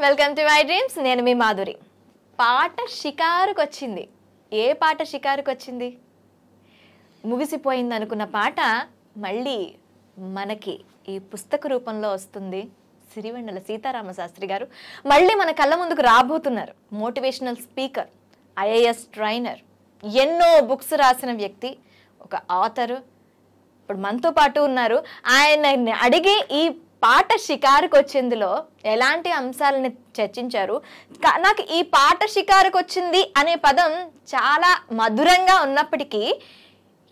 Welcome to my dreams. నేను మీ మాధురి. పాట షికారుకు వచ్చింది. ఏ పాట షికారుకు వచ్చింది? ముగిసిపోయింది అనుకున్న పాట మళ్ళీ మనకి ఈ పుస్తక రూపంలో వస్తుంది. సిరివెన్నెల సీతారామశాస్త్రి గారు మళ్ళీ మన కళ్ళ ముందుకు రాబోతున్నారు. మోటివేషనల్ స్పీకర్, ఐఏఎస్ ట్రైనర్, ఎన్నో బుక్స్ రాసిన వ్యక్తి, ఒక ఆథరు. ఇప్పుడు మనతో పాటు ఉన్నారు. ఆయన అడిగి ఈ పాట షికారుకు వచ్చిందిలో ఎలాంటి అంశాలని చర్చించారు. నాకు ఈ పాట షికారుకు వచ్చింది అనే పదం చాలా మధురంగా ఉన్నప్పటికీ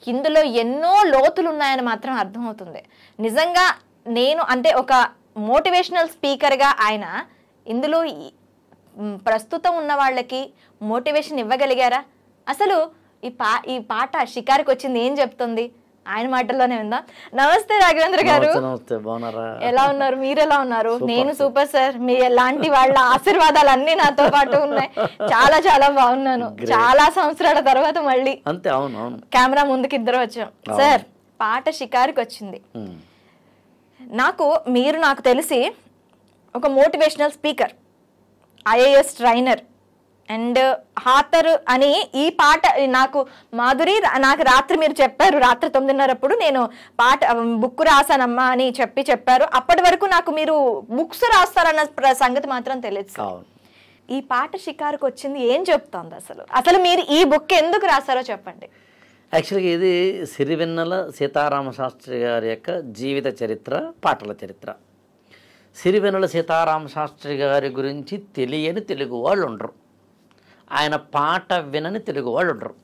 ఇందులో ఎన్నో లోతులు ఉన్నాయని మాత్రం అర్థమవుతుంది. నిజంగా నేను అంటే ఒక మోటివేషనల్ స్పీకర్గా ఆయన ఇందులో ప్రస్తుతం ఉన్న వాళ్ళకి మోటివేషన్ ఇవ్వగలిగారా? అసలు ఈ పాట షికారుకు వచ్చింది ఏం చెప్తుంది? ఆయన మాటల్లోనే ఉందా. నమస్తే రాఘవేంద్ర గారు, ఎలా ఉన్నారు? మీరు ఎలా ఉన్నారు? నేను సూపర్ సార్. మీ ఎలాంటి వాళ్ళ ఆశీర్వాదాలు అన్ని నాతో పాటు ఉన్నాయి. చాలా చాలా బాగున్నాను. చాలా సంవత్సరాల తర్వాత మళ్ళీ కెమెరా ముందుకు ఇద్దరు వచ్చాం. సార్, పాట షికారుకు వచ్చింది. నాకు తెలిసి ఒక motivational speaker, IAS trainer and author అని ఈ పాట నాకు నాకు రాత్రి మీరు చెప్పారు, రాత్రి 9:30 నేను బుక్ రాసానమ్మా అని చెప్పారు. అప్పటి వరకు నాకు మీరు బుక్స్ రాస్తారన్న సంగతి మాత్రం తెలియదు. ఈ పాట షికారుకు వచ్చింది ఏం చెప్తోంది? అసలు మీరు ఈ బుక్ ఎందుకు రాశారో చెప్పండి. యాక్చువల్గా ఇది సిరివెన్నెల సీతారామశాస్త్రి గారి యొక్క జీవిత చరిత్ర, పాటల చరిత్ర. సిరివెన్నెల సీతారామశాస్త్రి గారి గురించి తెలియని తెలుగు వాళ్ళు ఉండరు, ఆయన పాట వినని తెలుగు వాళ్ళు ఉండరు.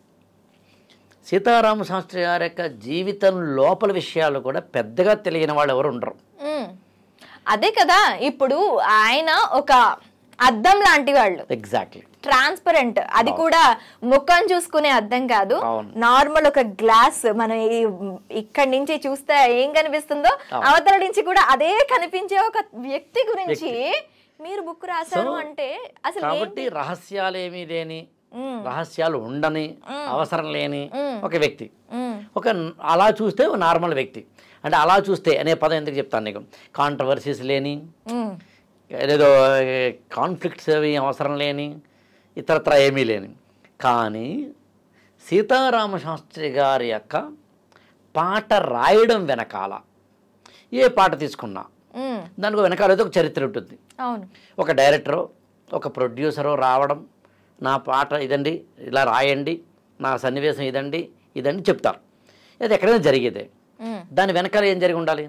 సీతారామశాస్త్రి గారి యొక్క జీవితం లోపల విషయాలు కూడా పెద్దగా తెలియని వాళ్ళు ఎవరు ఉండరు. అదే కదా, ఇప్పుడు ఆయన ఒక అద్దం లాంటి వాళ్ళు. Exactly, transparent. అది కూడా ముఖం చూసుకునే అద్దం కాదు, నార్మల్ ఒక గ్లాస్. మనం ఇక్కడి నుంచి చూస్తే ఏం కనిపిస్తుందో అవతల నుంచి కూడా అదే కనిపించే ఒక వ్యక్తి గురించి మీరు బుక్ రాశారు అంటే అసలు కాబట్టి రహస్యాలేమీ లేని, రహస్యాలు ఉండని, అవసరం లేని ఒక వ్యక్తి. అలా చూస్తే ఒక నార్మల్ వ్యక్తి. అంటే అలా చూస్తే అనే పదం ఎందుకు చెప్తాను నీకు. కాంట్రవర్సీస్ లేని, ఏదో కాన్ఫ్లిక్ట్స్ అవి అవసరం లేని, ఇతరత్ర ఏమీ లేని. కానీ సీతారామశాస్త్రి గారి యొక్క పాట రాయడం వెనకాల ఏ పాట తీసుకున్నా దానికి వెనకాల అయితే ఒక చరిత్ర ఉంటుంది. ఒక డైరెక్టరో ఒక ప్రొడ్యూసరో రావడం, నా పాట ఇదండి, ఇలా రాయండి, నా సన్నివేశం ఇదండి చెప్తారు. ఇది ఎక్కడైనా జరిగేదే. దాని వెనకాల ఏం జరిగి ఉండాలి?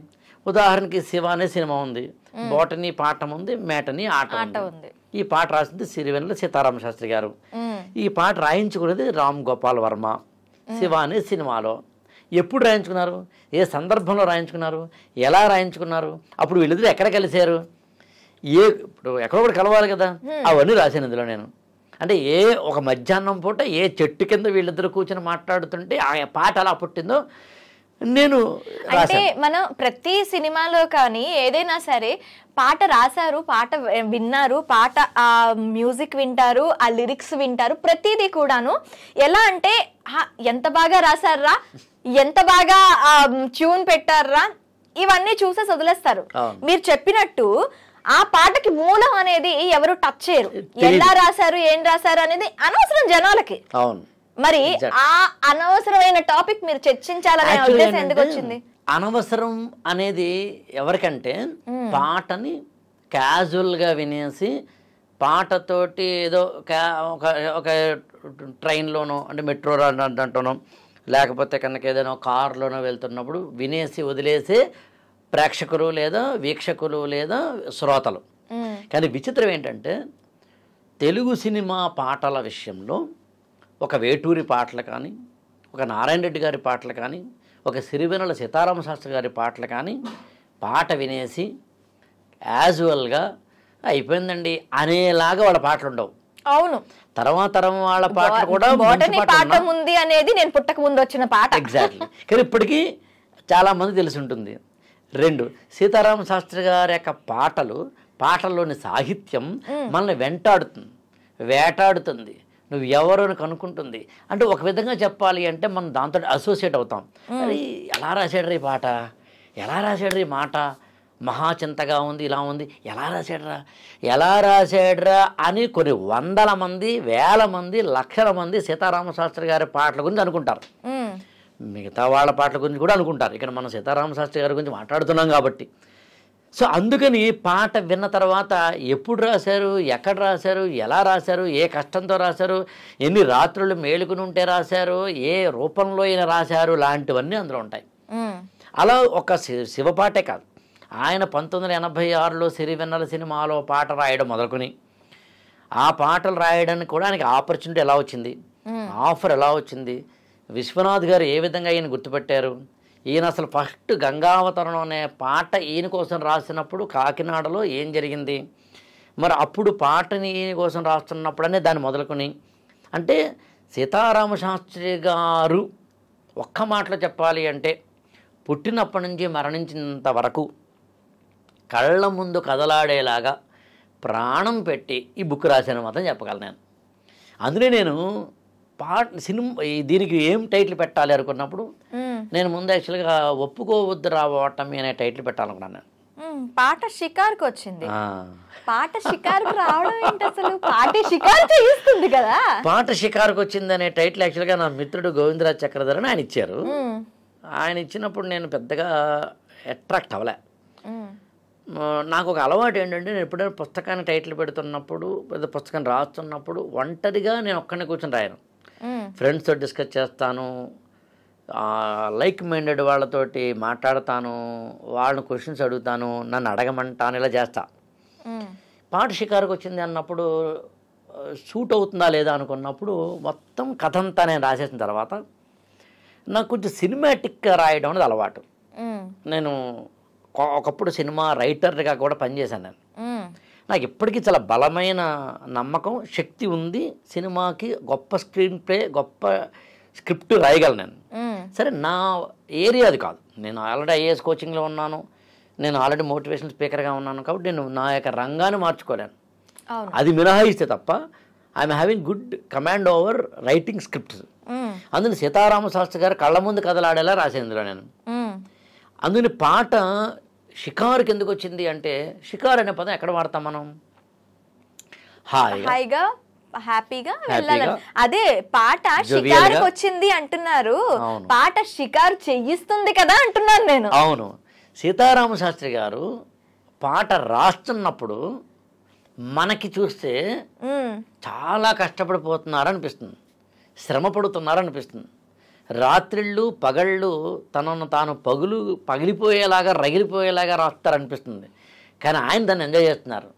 ఉదాహరణకి శివ అనే సినిమా ఉంది, బోటనీ పాఠం ఉంది, మేటనీ ఆట ఉంది. ఈ పాట రాసింది సిరివెన్నెల సీతారామశాస్త్రి గారు. ఈ పాట రాయించుకునేది రామ్ గోపాల్ వర్మ. శివ అనే సినిమాలో ఎప్పుడు రాయించుకున్నారు, ఏ సందర్భంలో రాయించుకున్నారు, ఎలా రాయించుకున్నారు, అప్పుడు వీళ్ళిద్దరు ఎక్కడ కలిశారు, ఇప్పుడు ఎక్కడొకటి కలవాలి కదా, అవన్నీ రాశాను ఇందులో నేను. అంటే ఒక మధ్యాహ్నం పూట ఏ చెట్టు కింద వీళ్ళిద్దరు కూర్చొని మాట్లాడుతుంటే ఆ పాట ఎలా పుట్టిందో నేను. అంటే మనం ప్రతి సినిమాలో కానీ ఏదైనా సరే పాట రాశారు, పాట విన్నారు, పాట ఆ మ్యూజిక్ వింటారు, ఆ లిరిక్స్ వింటారు, ప్రతిదీ కూడాను ఎలా అంటే ఎంత బాగా రాశారా, ఎంత బాగా ట్యూన్ పెట్టారా, ఇవన్నీ చూసేసి వదిలేస్తారు. మీరు చెప్పినట్టు ఆ పాటకి మూలం అనేది ఎవరు టచ్ చేయరు. ఎలా రాశారు, ఏం రాశారు అనేది అనవసరం జనాలకి. మరి ఆ అనవసరమైన టాపిక్ మీరు చర్చించాలనే ఉద్దేశం ఎందుకు వచ్చింది? అనవసరం అనేది ఎవరికంటే పాటని క్యాజువల్గా వినేసి పాటతోటి ఏదో ఒక ట్రైన్లోనో అంటే మెట్రో అంటూనో లేకపోతే కనుక ఏదైనా కార్లోనో వెళ్తున్నప్పుడు వినేసి వదిలేసే ప్రేక్షకులు లేదా వీక్షకులు లేదా శ్రోతలు. కానీ విచిత్రం ఏంటంటే తెలుగు సినిమా పాటల విషయంలో ఒక వేటూరి పాటలు కానీ, ఒక నారాయణ రెడ్డి గారి పాటలు కానీ, ఒక సిరివెన్నెల సీతారామశాస్త్రి గారి పాటలు కానీ పాట వినేసి యాజువల్గా అయిపోయిందండి అనేలాగా వాళ్ళ పాటలు ఉండవు. అవును, తర్వాత తరం వాళ్ళ పాటలు కూడా పాట ఉంది అనేది నేను పుట్టక ముందు వచ్చిన పాట. ఎగ్జాక్ట్లీ. కానీ ఇప్పటికీ చాలామంది తెలిసి ఉంటుంది. 2, సీతారామశాస్త్రి గారి యొక్క పాటల్లోని సాహిత్యం మనల్ని వేటాడుతుంది, నువ్వు ఎవరు కనుక్కుంటుంది. అంటే ఒక విధంగా చెప్పాలి అంటే మనం దాంతో అసోసియేట్ అవుతాం. అది ఎలా రాశాడు ఈ పాట, ఎలా రాశాడు ఈ మాట మహాచింతగా ఉంది, ఇలా ఉంది, ఎలా రాశాడ్రా అని కొన్ని వందల మంది, వేల మంది, లక్షల మంది సీతారామశాస్త్రి గారి పాటల గురించి అనుకుంటారు. మిగతా వాళ్ళ పాటల గురించి కూడా అనుకుంటారు. ఇక్కడ మనం సీతారామశాస్త్రి గారి గురించి మాట్లాడుతున్నాం కాబట్టి. సో అందుకని పాట విన్న తర్వాత ఎప్పుడు రాశారు, ఎక్కడ రాశారు, ఎలా రాశారు, ఏ కష్టంతో రాశారు, ఎన్ని రాత్రులు మేలుకుని ఉంటే రాశారు, ఏ రూపంలో అయినా రాశారు లాంటివన్నీ అందులో ఉంటాయి. అలా ఒక శివపాటే కాదు, ఆయన 1986లో సిరివెన్నెల సినిమాలో పాట రాయడం మొదలుకొని ఆ పాటలు రాయడానికి కూడా ఆయనకి ఆపర్చునిటీ ఎలా వచ్చింది, ఆఫర్ ఎలా వచ్చింది, విశ్వనాథ్ గారు ఏ విధంగా ఈయన గుర్తుపెట్టారు, ఈయన అసలు ఫస్ట్ గంగావతరణం అనే పాట ఈయన కోసం రాసినప్పుడు కాకినాడలో ఏం జరిగింది, మరి అప్పుడు పాటని ఈయన కోసం రాస్తున్నప్పుడనే దాన్ని మొదలుకొని, అంటే సీతారామశాస్త్రి గారు ఒక్క మాటలో చెప్పాలి అంటే పుట్టినప్పటి నుంచి మరణించినంత వరకు కళ్ళ ముందు కదలాడేలాగా ప్రాణం పెట్టి ఈ బుక్ రాశాను మాత్రం చెప్పగలను నేను. అందులో నేను సినిమా దీనికి ఏం టైటిల్ పెట్టాలి అనుకున్నప్పుడు నేను ముందు యాక్చువల్గా ఒప్పుకోవద్దు రావటమి అనే టైటిల్ పెట్టాలనుకున్నాను. పాట షికార్కి వచ్చింది. పాట షికార్కి రావడం ఏంటి అసలు? పాట షికారు చేయిస్తుంది కదా. పాట షికార్కి వచ్చింది అనే టైటిల్ యాక్చువల్గా నా మిత్రుడు గోవిందరాజ్ చక్రధర్ అని ఆయన ఇచ్చారు. ఆయన ఇచ్చినప్పుడు నేను పెద్దగా అట్రాక్ట్ అవ్వలే. నాకు ఒక అలవాటు ఏంటంటే, నేను ఎప్పుడైనా పుస్తకాన్ని టైటిల్ పెడుతున్నప్పుడు, పెద్ద పుస్తకాన్ని రాస్తున్నప్పుడు ఒంటరిగా నేను ఒక్కడిని కూర్చొని రాయను. ఫ్రెండ్స్తో డిస్కస్ చేస్తాను, లైక్ మైండెడ్ వాళ్ళతోటి మాట్లాడతాను, వాళ్ళని క్వశ్చన్స్ అడుగుతాను, నన్ను అడగమంటాను, ఇలా చేస్తా. పాట షికారుకు వచ్చింది అన్నప్పుడు సూట్ అవుతుందా లేదా అనుకున్నప్పుడు మొత్తం కథ అంతా నేను రాసేసిన తర్వాత నాకు కొంచెం సినిమాటిక్గా రాయడం అనేది అలవాటు. నేను ఒకప్పుడు సినిమా రైటర్గా కూడా పనిచేశాను నేను. నాకు ఇప్పటికీ చాలా బలమైన నమ్మకం, శక్తి ఉంది. సినిమాకి గొప్ప స్క్రీన్ ప్లే, గొప్ప స్క్రిప్ట్ రాయగలను నేను. సరే, నా ఏరియా అది కాదు. నేను ఆల్రెడీ ఐఏఎస్ కోచింగ్లో ఉన్నాను, నేను ఆల్రెడీ మోటివేషనల్ స్పీకర్గా ఉన్నాను. కాబట్టి నేను నా యొక్క రంగాన్ని మార్చుకోలేను. అది మినహాయిస్తే తప్ప I'm having good command over writing scripts. అందులో సీతారామశాస్త్రి గారు కళ్ళ ముందు కదలాడేలా రాసేందులో నేను. అందుకని పాట షికారుకి ఎందుకు వచ్చింది అంటే, షికారు అనే పదం ఎక్కడ వాడతాం మనం? హాయిగా, హ్యాపీగా వెళ్ళాలి. అదే పాట షికారుకి వచ్చింది అంటున్నారు, పాట షికారు చెయ్యిస్తుంది కదా అంటున్నాను నేను. అవును, సీతారామశాస్త్రి గారు పాట రాస్తున్నప్పుడు మనకి చూస్తే చాలా కష్టపడిపోతున్నారు అనిపిస్తుంది, శ్రమ పడుతున్నారు అనిపిస్తుంది. రాత్రిళ్ళు పగళ్ళు తనను తాను పగిలిపోయేలాగా, రగిలిపోయేలాగా రాస్తారనిపిస్తుంది. కానీ ఆయన దాన్ని ఎంజాయ్ చేస్తున్నారు.